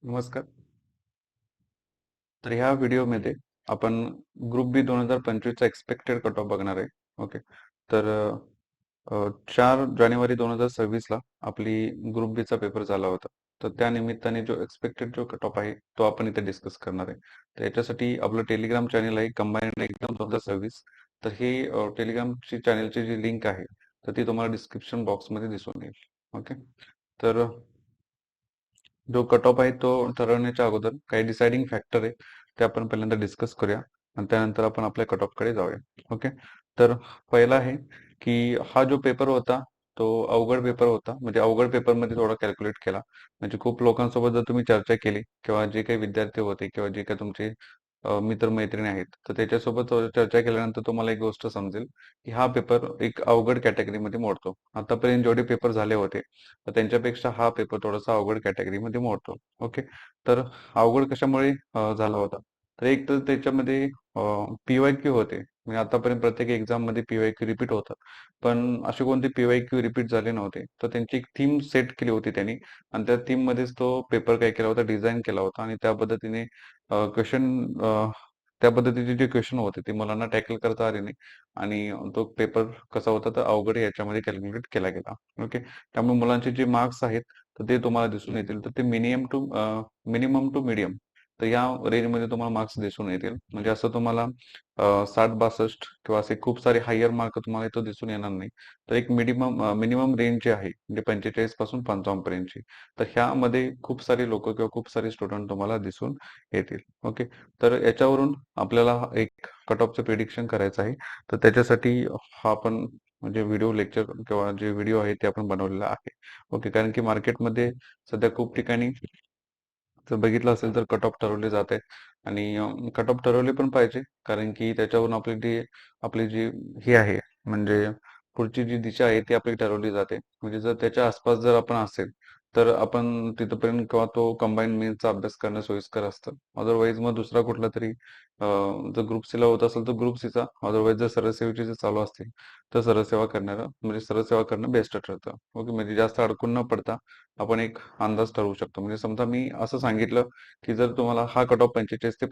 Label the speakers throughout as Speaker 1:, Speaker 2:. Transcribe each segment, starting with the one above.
Speaker 1: नमस्कार. तर ह्या व्हिडिओमध्ये आपण ग्रुप बी 2025चा एक्सपेक्टेड कट ऑफ बघणार आहे. ओके. तर 4 जानेवारी 2026ला आपली ग्रुप बीचा पेपर झाला होता. तर त्या निमित्ताने जो एक्सपेक्टेड जो कट ऑफ आहे तो आपण इथे डिस्कस करणार आहे. तर याच्यासाठी आपलं टेलिग्राम चॅनल आहे कंबाईंड एक्झाम 2026. तर हे टेलिग्रामची चॅनलची जी लिंक आहे तर ती तुम्हाला डिस्क्रिप्शन बॉक्समध्ये दिसून येईल. ओके. तर जो कट ऑफ आहे तो ठरवण्याच्या अगोदर काही डिसाइडिंग फॅक्टर आहे ते आपण पहिल्यांदा डिस्कस करूया आणि त्यानंतर आपण आपल्या कट ऑफ कडे जाऊया. ओके. तर पहिला आहे की हा जो पेपर होता तो अवघड पेपर होता. म्हणजे अवघड पेपर मध्ये थोडा कॅल्क्युलेट केला. म्हणजे खूप लोकांसोबत जर तुम्ही चर्चा केली किंवा जे काही विद्यार्थी होते किंवा जे काही तुमचे मित्र-मैत्रिणी आहेत, तर त्याच्यासोबत चर्चा केल्यानंतर तुम्हाला एक गोष्ट समजेल, की हा पेपर एक अवघड कॅटेगरीमध्ये मोडतो. आतापर्यंत जेवढे पेपर झाले होते, तर त्यांच्यापेक्षा हा पेपर थोडासा अवघड कॅटेगरीमध्ये मोडतो. ओके. तर अवघड कशामुळे झाला होता? तर एक तर त्याच्यामध्ये पी-वाय-क्यू होते. म्हणजे आतापर्यंत प्रत्येक एक्झाममध्ये पी-वाय-क्यू रिपीट होतात. पण असे कोणते पी-वाय-क्यू रिपीट झाले नव्हते. तर त्यांची एक थीम सेट केली होती त्यांनी आणि त्या थीममध्येच तो पेपर काय केला होता, डिझाइन केला होता आणि त्या पद्धतीने क्वेशन त्या पद्धतीचे जे क्वेश्चन होते ते मुलांना टॅकल करता आले नाही आणि तो पेपर कसा होता तर अवघड याच्यामध्ये कॅल्क्युलेट केला गेला. ओके. त्यामुळे मुलांचे जे मार्क्स आहेत तर ते तुम्हाला दिसून येतील. तर ते मिनिमम टू मीडियम तर या रेंजमध्ये तुम्हाला मार्क्स दिसून येतील. म्हणजे असं तुम्हाला 60-62 किंवा असे खूप सारे हायर मार्क तुम्हाला इथं दिसून येणार नाही. तर एक मिनिमम रेंज जी आहे म्हणजे 45 पासून 55 पर्यंतची. तर ह्यामध्ये खूप सारे लोक किंवा खूप सारे स्टुडंट तुम्हाला दिसून येतील. ओके. तर याच्यावरून आपल्याला एक कट ऑफचं प्रिडिक्शन करायचं आहे. तर त्याच्यासाठी हा आपण म्हणजे व्हिडिओ लेक्चर किंवा जे व्हिडिओ आहे ते आपण बनवलेला आहे. ओके. कारण की मार्केटमध्ये सध्या खूप ठिकाणी जर बघितलं असेल तर कट ऑफ ठरवले जात आहेत आणि कट ऑफ ठरवले पण पाहिजे कारण की त्याच्यावरून आपली जी ही आहे म्हणजे पुढची जी दिशा आहे ती आपली ठरवली जाते. म्हणजे जर त्याच्या आसपास जर आपण असेल तर आपण तिथपर्यंत किंवा तो कंबाईन मेन्सचा अभ्यास करणं सोयीस्कर असतं. अदरवाईज मग दुसरा कुठला तरी जर ग्रुप सीला होत असेल तर ग्रुप सीचा, अदरवाईज जर सरळ जर चालू असतील तर सरळ सेवा करणं बेस्ट ठरतं. ओके. म्हणजे जास्त अडकून न पडता आपण एक अंदाज ठरवू शकतो. म्हणजे समजा मी असं सांगितलं, की जर तुम्हाला हा कट ऑफ 45 ते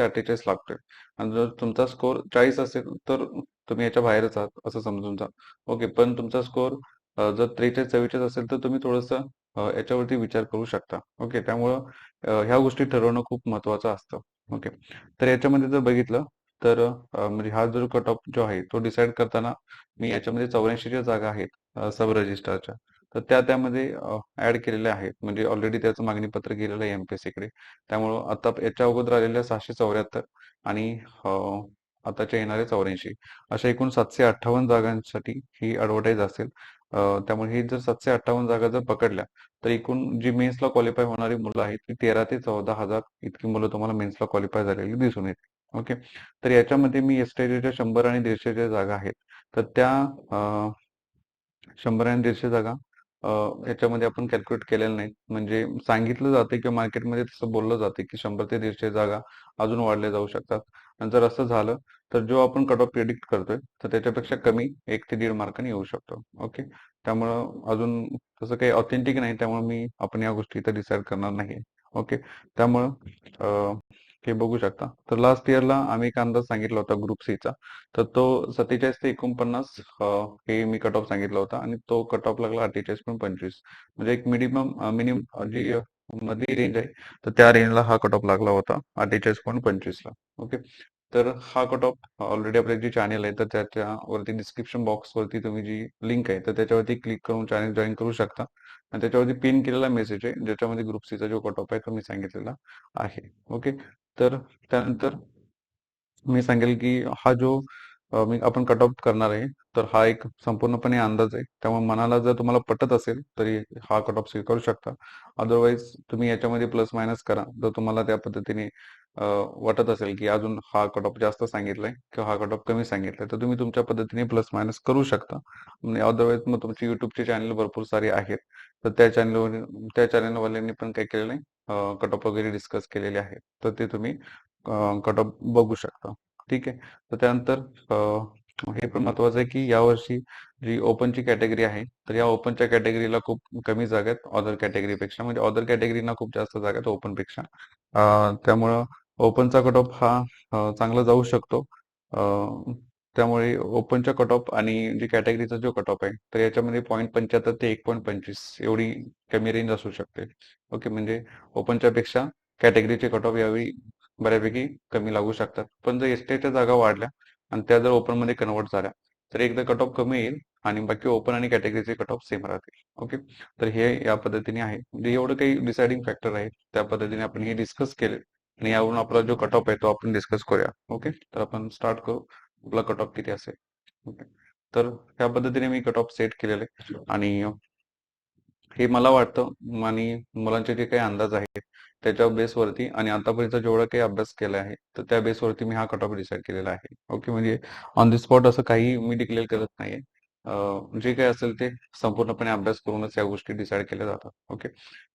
Speaker 1: 48 लागतोय आणि जर तुमचा स्कोर 40 असेल, तर तुम्ही याच्या बाहेरच आहात असं समजून जा. ओके. पण तुमचा स्कोर जर 43-44 असेल, तर तुम्ही थोडंसं याच्यावरती विचार करू शकता. ओके. त्यामुळं ह्या गोष्टी ठरवणं खूप महत्त्वाचं असतं. ओके. तर याच्यामध्ये जर बघितलं, तर म्हणजे हा जो कट ऑफ जो आहे, तो डिसाईड करताना मी याच्यामध्ये 84 ज्या जागा आहेत सब रजिस्ट्रारच्या, तर त्यामध्ये ऍड केलेल्या आहेत. म्हणजे ऑलरेडी त्याचं मागणीपत्र गेलेलं आहे एमपीएससीकडे. त्यामुळं आता याच्या अगोदर आलेल्या 674 आणि आताच्या येणाऱ्या 84 अशा एकूण 758 जागांसाठी ही ऍडव्हर्टाईज असेल. त्यामुळे ही जर 758 जागा जर पकडल्या तर एकूण जी मेन्सला क्वालिफाय होणारी मुलं आहेत ती 13 ते 14,000 इतकी मुलं तुम्हाला मेन्सला क्वालिफाय झालेली दिसून येतील. ओके. तर याच्यामध्ये मी एसटीच्या 100 आणि 150 ज्या जागा आहेत तर त्या 100 आणि 150 जागा ह्याच्यामध्ये आपण कॅल्क्युलेट केलेल्या नाहीत. म्हणजे सांगितलं जाते किंवा मार्केटमध्ये तसं बोललं जाते की 100 ते 150 जागा अजून वाढल्या जाऊ शकतात. आणि जर असं झालं तर जो आपण कट ऑफ प्रिडिक्ट करतोय तर त्याच्यापेक्षा कमी 1 ते 1.5 मार्कांनी येऊ शकतो. ओके. त्यामुळं अजून तसं काही ऑथेंटिक नाही त्यामुळे आपण या गोष्टी इथं डिसाईड करणार नाही. ओके. त्यामुळं हे बघू शकता. तर लास्ट इयरला आम्ही एक अंदाज सांगितला होता ग्रुप सीचा. तर तो 47 ते 49 हे मी कट ऑफ सांगितला होता आणि तो कट ऑफ लागला 48.25. म्हणजे एक मिनिमम जी मधली रेंज आहे तर त्या रेंजला हा कट ऑफ लागला होता 48.25 ला. ओके. तर हा कट ऑफ ऑलरेडी आपले जे चॅनल आहे तर त्याच्यावरती डिस्क्रिप्शन बॉक्स वरती तुम्ही जी लिंक आहे तर त्याच्यावरती क्लिक करून चॅनल जॉईन करू शकता आणि त्याच्यावरती पिन केलेला मेसेज आहे ज्याच्यामध्ये ग्रुप सीचा जो कट ऑफ आहे तो मी सांगितलेला आहे. ओके. तर त्यानंतर मी सांगेल की हा जो आपण कट ऑफ करणार आहे तर हा एक संपूर्णपणे अंदाज आहे. त्यामुळे मनाला जर तुम्हाला पटत असेल तरी हा कट ऑफ स्वीकारू शकता. अदरवाईज तुम्ही याच्यामध्ये प्लस मायनस करा. जर तुम्हाला त्या पद्धतीने वाटत असेल की अजून हा कट ऑफ जास्त सांगितलाय किंवा हा कट ऑफ कमी सांगितलाय तर तुम्ही तुमच्या पद्धतीने प्लस मायनस करू शकता. अदरवाईज मग तुमची युट्यूबचे चॅनल भरपूर सारे आहेत. तर त्या चॅनलवाल्यांनी पण काय केलेलं आहे कट ऑफ वगैरे डिस्कस केलेले आहेत. तर ते तुम्ही कट ऑफ बघू शकता. ठीक आहे. तर त्यानंतर हे पण महत्वाचं आहे की यावर्षी जी ओपनची कॅटेगरी आहे, तर या ओपनच्या कॅटेगरीला खूप कमी जागा आहेत ऑदर कॅटेगरीपेक्षा. म्हणजे ऑदर कॅटेगरीना खूप जास्त जागा आहेत ओपनपेक्षा. त्यामुळं ओपनचा कट ऑफ हा चांगला जाऊ शकतो. अ, त्यामुळे ओपनच्या कट ऑफ आणि जी कॅटेगरीचा जो कट ऑफ आहे, तर याच्यामध्ये 0.75 ते 1.25 एवढी कमी रेंज असू शकते. ओके, म्हणजे ओपनच्या पेक्षा कॅटेगरीचे कट ऑफ यावेळी बऱ्यापैकी कमी लागू शकतात. पण जर एसटीच्या जागा वाढल्या आणि त्या जर ओपन मध्ये कन्वर्ट झाल्या तर एकदा कट ऑफ कमी येईल आणि बाकी ओपन आणि कॅटेगरीचे कट ऑफ सेम राहतील. ओके, तर हे या पद्धतीने आहे. म्हणजे एवढं काही डिसाइडिंग फॅक्टर आहे, त्या पद्धतीने आपण हे डिस्कस केले आणि यावरून आपला जो कट ऑफ आहे तो आपण डिस्कस करूया. ओके, तर आपण स्टार्ट करू. आपला कट ऑफ किती असेल. ओके, तर ह्या पद्धतीने मी कट ऑफ सेट केलेले आणि हे मला वाटतं आणि मुलांचे जे काही अंदाज आहेत त्याच्या बेसवरती आणि आतापर्यंत जेवढा काही अभ्यास केला आहे तर त्या बेसवरती मी हा कट ऑफ डिसाईड केलेला आहे. ओके, म्हणजे ऑन द स्पॉट असं काही मी डिक्लेअर करत नाहीये. जे काही असेल ते संपूर्णपणे अभ्यास करूनच या गोष्टी डिसाईड केल्या जातात. ओके,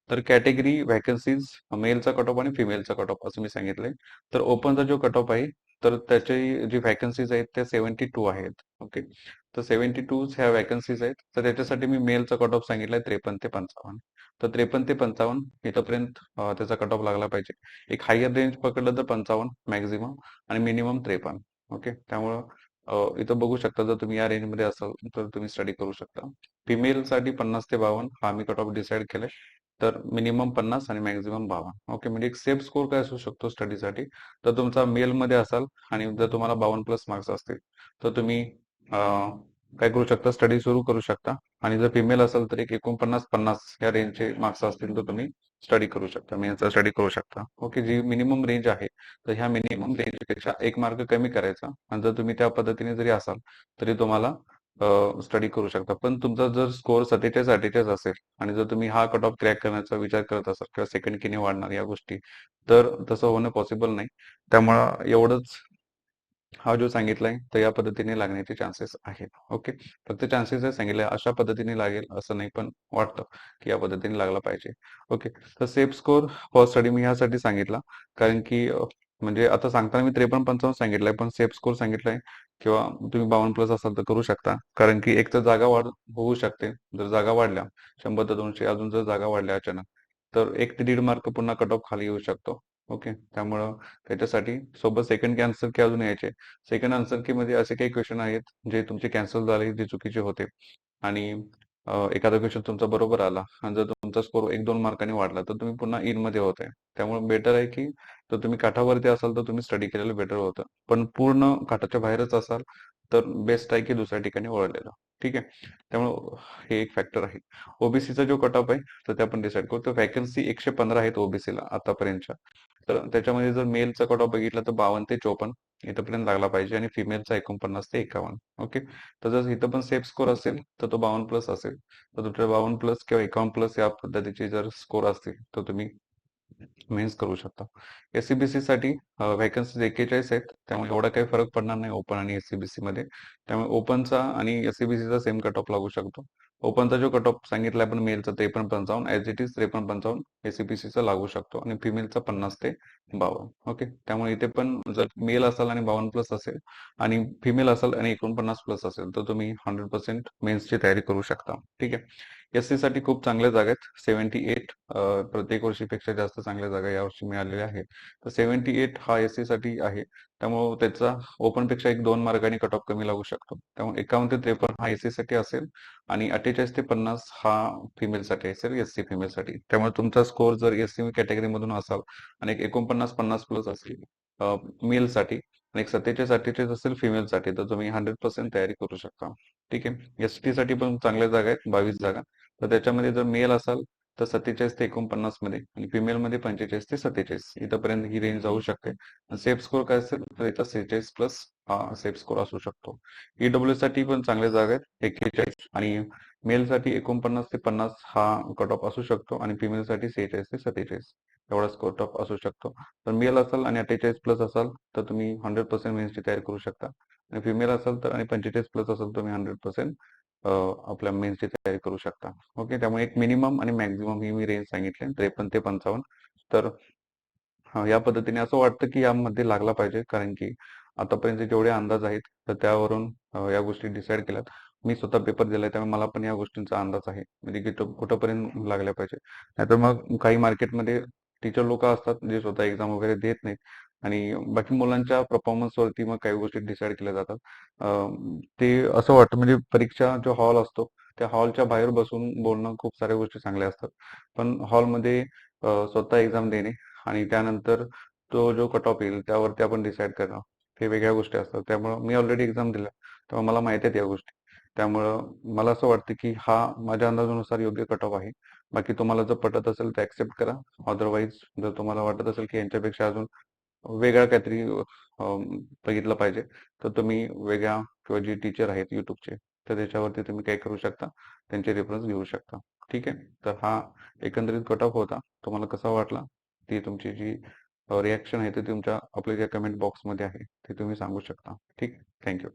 Speaker 1: तर कॅटेगरी व्हॅकन्सीज मेलचा कट ऑफ आणि फिमेलचा कट ऑफ असं मी सांगितलंय. तर ओपनचा जो कट ऑफ आहे तर त्याची जी व्हॅकन्सीज आहेत त्या 72 आहेत. ओके, तर 72 ह्या व्हॅकन्सीज आहेत. तर त्याच्यासाठी मी मेलचा कट ऑफ सांगितलाय 53 ते 55. तर 53 ते 55 इथपर्यंत त्याचा कट ऑफ लागला पाहिजे. एक हायर रेंज पकडलं तर 55 मॅक्झिमम आणि मिनिमम 53. ओके, त्यामुळं इथं बघू शकता जर तुम्ही या रेंजमध्ये असाल तर तुम्ही स्टडी करू शकता. फिमेलसाठी 50 ते 52 हा मी कट ऑफ डिसाईड केलाय. तर मिनिमम 50 आणि मॅक्झिमम 52. ओके, म्हणजे एक सेफ स्कोर काय असू शकतो स्टडीसाठी, तर तुमचा मेलमध्ये असाल आणि जर तुम्हाला 52 प्लस मार्क्स असतील तर तुम्ही काय करू शकता, स्टडी सुरू करू शकता. आणि जर फिमेल असेल तर एक 49-50 या रेंजचे मार्क्स असतील तर तुम्ही स्टडी करू शकता, मेन्सचा स्टडी करू शकता. ओके, जी मिनिमम रेंज आहे तर ह्या मिनिमम रेंजपेक्षा एक मार्क कमी करायचा आणि जर तुम्ही त्या पद्धतीने जरी असाल तरी तुम्हाला स्टडी करू शकता. पण तुमचा जर स्कोअर 47-48 असेल आणि जर तुम्ही हा कट ऑफ क्रॅक करण्याचा विचार करत असाल किंवा सेकंड किने वाढणार या गोष्टी, तर तसं होणं पॉसिबल नाही. त्यामुळं एवढंच हा जो सांगितलाय तर या पद्धतीने लागण्याचे चान्सेस आहेत. ओके, फक्त चान्सेस सांगितले अशा पद्धतीने लागेल असं नाही, पण वाटतं की या पद्धतीने लागला पाहिजे. ओके, तर सेफ स्कोर फॉर स्टडी मी ह्यासाठी सांगितला कारण की म्हणजे आता सांगताना मी 53-55 सांगितलंय पण सेफ स्कोर सांगितलाय किंवा तुम्ही 52 प्लस असाल तर करू शकता. कारण की एक तर जागा वाढ होऊ शकते. जर जागा वाढल्या 100 ते 200 अजून जर जागा वाढल्या अचानक तर 1 ते 1.5 मार्क पुन्हा कट ऑफ खाली येऊ शकतो. ओके, त्यामुळं त्याच्यासाठी सोबत सेकंड कॅन्सल की अजून यायचे. सेकंड आन्सर की मध्ये असे काही क्वेश्चन आहेत जे तुमचे कॅन्सल झाले जे चुकीचे होते आणि एखादा क्वेश्चन तुमचा बरोबर आला आणि जर तुमचा स्कोर 1-2 मार्कांनी वाढला तर तुम्ही पुन्हा इन मध्ये होताय. त्यामुळे बेटर आहे की जर तुम्ही काठावरती असाल तर तुम्ही स्टडी केलेलं बेटर होतं. पण पूर्ण काठाच्या बाहेरच असाल तर बेस्ट आहे की दुसऱ्या ठिकाणी वळलेलं. ठीक आहे, त्यामुळे हे एक फॅक्टर आहे. ओबीसीचा जो कट ऑफ आहे तर ते आपण डिसाईड करू. तर व्हॅकन्सी 115 आहेत ओबीसीला आतापर्यंतच्या. तर त्याच्यामध्ये जर मेलचा कट ऑफ बघितला तर 52 ते 54 इथपर्यंत लागला पाहिजे आणि फिमेलचा 49 ते 51. ओके, तर जर इथं पण सेफ स्कोर असेल तर तो 52 प्लस असेल. तर तुमच्या 52 प्लस किंवा 51 प्लस या पद्धतीचे जर स्कोर असतील तर तुम्ही मेन्स करू शकता. एससीबीसी साठी व्हॅकन्सीज 41 आहेत. त्यामुळे एवढा काही फरक पडणार नाही ओपन आणि एससीबीसी मध्ये. त्यामुळे ओपनचा आणि एससीबीसीचा सेम कट ऑफ लागू शकतो. ओपनचा जो कट ऑफ सांगितला आपण मेलचा 53-55 ऍज इट इज 53-55 एससीबीसीचा लागू शकतो आणि फिमेलचा 50 ते 52. ओके, त्यामुळे इथे पण जर मेल असाल आणि 52 प्लस असेल आणि फिमेल असाल आणि 49 प्लस असेल तर तुम्ही 100% मेन्सची तयारी करू शकता. ठीक आहे, एससी साठी खूप चांगल्या जागा आहेत. 78 प्रत्येक वर्षीपेक्षा जास्त चांगल्या जागा यावर्षी मिळालेल्या आहेत. तर 78 हा एससी साठी आहे. त्यामुळे त्याचा ओपन पेक्षा 1-2 मार्कांनी कट ऑफ कमी लागू शकतो. त्यामुळे 51 ते 53 हा एससी साठी असेल आणि 48 ते 50 हा फिमेल साठी असेल, एससी फिमेल साठी. त्यामुळे तुमचा स्कोर जर एससी कॅटेगरी मधून असाल आणि एक 49-50 प्लस असेल मेल साठी आणि एक 47-48 असेल फिमेल साठी तर तुम्ही 100% तयारी करू शकता. ठीक आहे, एसटी साठी पण चांगल्या जागा आहेत, 22 जागा. तर त्याच्यामध्ये जर मेल असाल तर 47 ते 49 मध्ये आणि फिमेल मध्ये 45 ते 47 इथपर्यंत ही रेंज जाऊ शकते. सेफ स्कोर काय असेल तर इथं 46 प्लस हा सेफ स्कोर असू शकतो. ईडब्ल्यू साठी पण चांगल्या जागा आहेत 41 आणि मेल साठी 49 ते 50 हा कट ऑफ असू शकतो आणि फिमेल साठी 46 ते 47 एवढा कट ऑफ असू शकतो. तर मेल असाल आणि 48 प्लस असाल तर तुम्ही 100% मेन्सची तयारी करू शकता आणि फिमेल असाल तर आणि 45 प्लस असाल तर तुम्ही 100% आपल्या मेन्सची तयारी करू शकता. ओके, त्यामुळे एक मिनिमम आणि मॅक्झिमम ही मी रेंज सांगितली 53 ते 55. तर या पद्धतीने असं वाटतं की यामध्ये लागला पाहिजे कारण की आतापर्यंत जेवढे अंदाज आहेत तर त्यावरून या गोष्टी डिसाईड केल्यात. मी स्वतः पेपर दिलाय त्यामुळे मला पण या गोष्टींचा अंदाज आहे, म्हणजे की तो कुठंपर्यंत लागल्या पाहिजे. नाहीतर मग काही मार्केटमध्ये टीचर लोक असतात जे स्वतः एक्झाम वगैरे देत नाहीत आणि बाकी मुलांच्या परफॉर्मन्स वरती मग काही गोष्टी डिसाईड केल्या जातात. ते असं वाटतं, म्हणजे परीक्षा जो हॉल असतो त्या हॉलच्या बाहेर बसून बोलणं खूप साऱ्या गोष्टी चांगल्या असतात. पण हॉलमध्ये स्वतः एक्झाम देणे आणि त्यानंतर तो जो कट ऑफ येईल त्यावरती आपण डिसाईड करणं, हे वेगळ्या गोष्टी असतात. त्यामुळं मी ऑलरेडी एक्झाम दिल्या, तेव्हा मला माहिती आहेत या गोष्टी. त्यामुळं मला असं वाटतं की हा माझ्या अंदाजानुसार योग्य कट ऑफ आहे. बाकी तुम्हाला जर पटत असेल तर ऍक्सेप्ट करा. अदरवाईज जर तुम्हाला वाटत असेल की यांच्यापेक्षा अजून वेगळा काहीतरी बघितलं पाहिजे, तर तुम्ही वेगळ्या किंवा जे टीचर आहेत युट्यूबचे तर त्याच्यावरती तुम्ही काय करू शकता, त्यांचे रेफरन्स घेऊ शकता. ठीक आहे. तर हा एकंदरीत कट ऑफ होता. तुम्हाला कसा वाटला ती तुमची जी रिॲक्शन आहे ते तुमच्या आपल्या ज्या कमेंट बॉक्समध्ये आहे ते तुम्ही सांगू शकता. ठीक. थँक्यू.